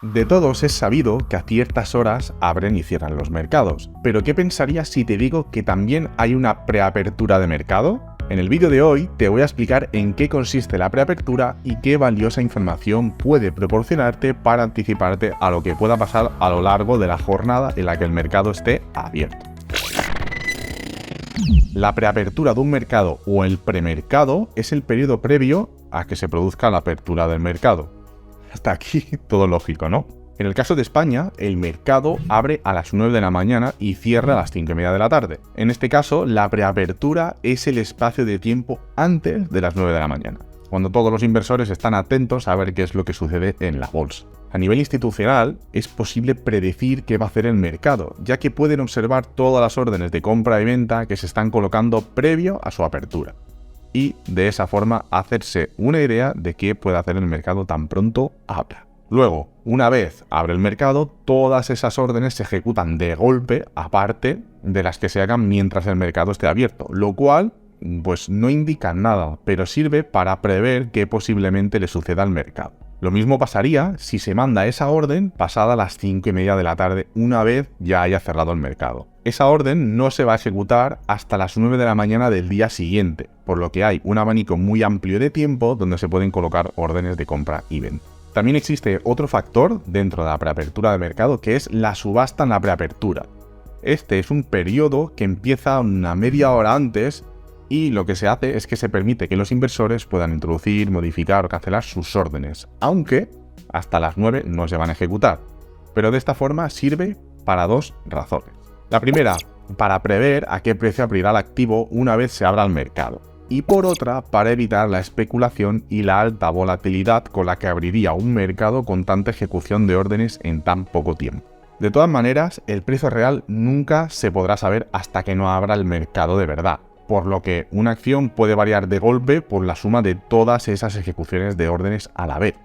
De todos es sabido que a ciertas horas abren y cierran los mercados, pero ¿qué pensarías si te digo que también hay una preapertura de mercado? En el vídeo de hoy te voy a explicar en qué consiste la preapertura y qué valiosa información puede proporcionarte para anticiparte a lo que pueda pasar a lo largo de la jornada en la que el mercado esté abierto. La preapertura de un mercado o el premercado es el periodo previo a que se produzca la apertura del mercado. Hasta aquí todo lógico, ¿no? En el caso de España, el mercado abre a las 9 de la mañana y cierra a las 5:30 de la tarde. En este caso, la preapertura es el espacio de tiempo antes de las 9 de la mañana, cuando todos los inversores están atentos a ver qué es lo que sucede en la bolsa. A nivel institucional, es posible predecir qué va a hacer el mercado, ya que pueden observar todas las órdenes de compra y venta que se están colocando previo a su apertura. Y de esa forma hacerse una idea de qué puede hacer el mercado tan pronto abra. Luego, una vez abre el mercado, todas esas órdenes se ejecutan de golpe, aparte de las que se hagan mientras el mercado esté abierto, lo cual pues no indica nada, pero sirve para prever qué posiblemente le suceda al mercado. Lo mismo pasaría si se manda esa orden pasada las 5:30 de la tarde, una vez ya haya cerrado el mercado. Esa orden no se va a ejecutar hasta las 9 de la mañana del día siguiente, por lo que hay un abanico muy amplio de tiempo donde se pueden colocar órdenes de compra y venta. También existe otro factor dentro de la preapertura de mercado, que es la subasta en la preapertura. Este es un periodo que empieza una media hora antes y lo que se hace es que se permite que los inversores puedan introducir, modificar o cancelar sus órdenes, aunque hasta las 9 no se van a ejecutar. Pero de esta forma sirve para dos razones. La primera, para prever a qué precio abrirá el activo una vez se abra el mercado. Y por otra, para evitar la especulación y la alta volatilidad con la que abriría un mercado con tanta ejecución de órdenes en tan poco tiempo. De todas maneras, el precio real nunca se podrá saber hasta que no abra el mercado de verdad, por lo que una acción puede variar de golpe por la suma de todas esas ejecuciones de órdenes a la vez,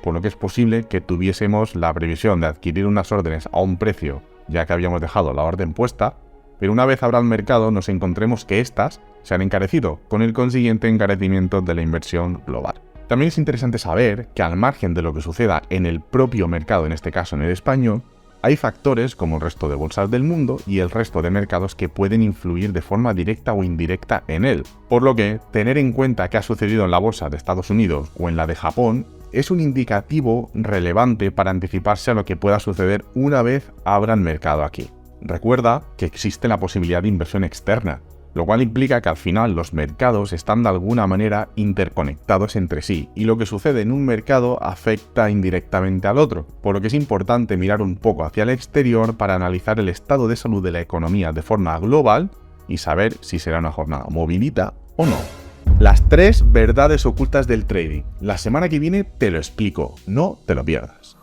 por lo que es posible que tuviésemos la previsión de adquirir unas órdenes a un precio, ya que habíamos dejado la orden puesta, pero una vez abra el mercado nos encontremos que éstas se han encarecido, con el consiguiente encarecimiento de la inversión global. También es interesante saber que al margen de lo que suceda en el propio mercado, en este caso en el español, hay factores como el resto de bolsas del mundo y el resto de mercados que pueden influir de forma directa o indirecta en él, por lo que tener en cuenta qué ha sucedido en la bolsa de Estados Unidos o en la de Japón es un indicativo relevante para anticiparse a lo que pueda suceder una vez abra el mercado aquí. Recuerda que existe la posibilidad de inversión externa, lo cual implica que al final los mercados están de alguna manera interconectados entre sí y lo que sucede en un mercado afecta indirectamente al otro, por lo que es importante mirar un poco hacia el exterior para analizar el estado de salud de la economía de forma global y saber si será una jornada movidita o no. Las 3 verdades ocultas del trading. La semana que viene te lo explico, no te lo pierdas.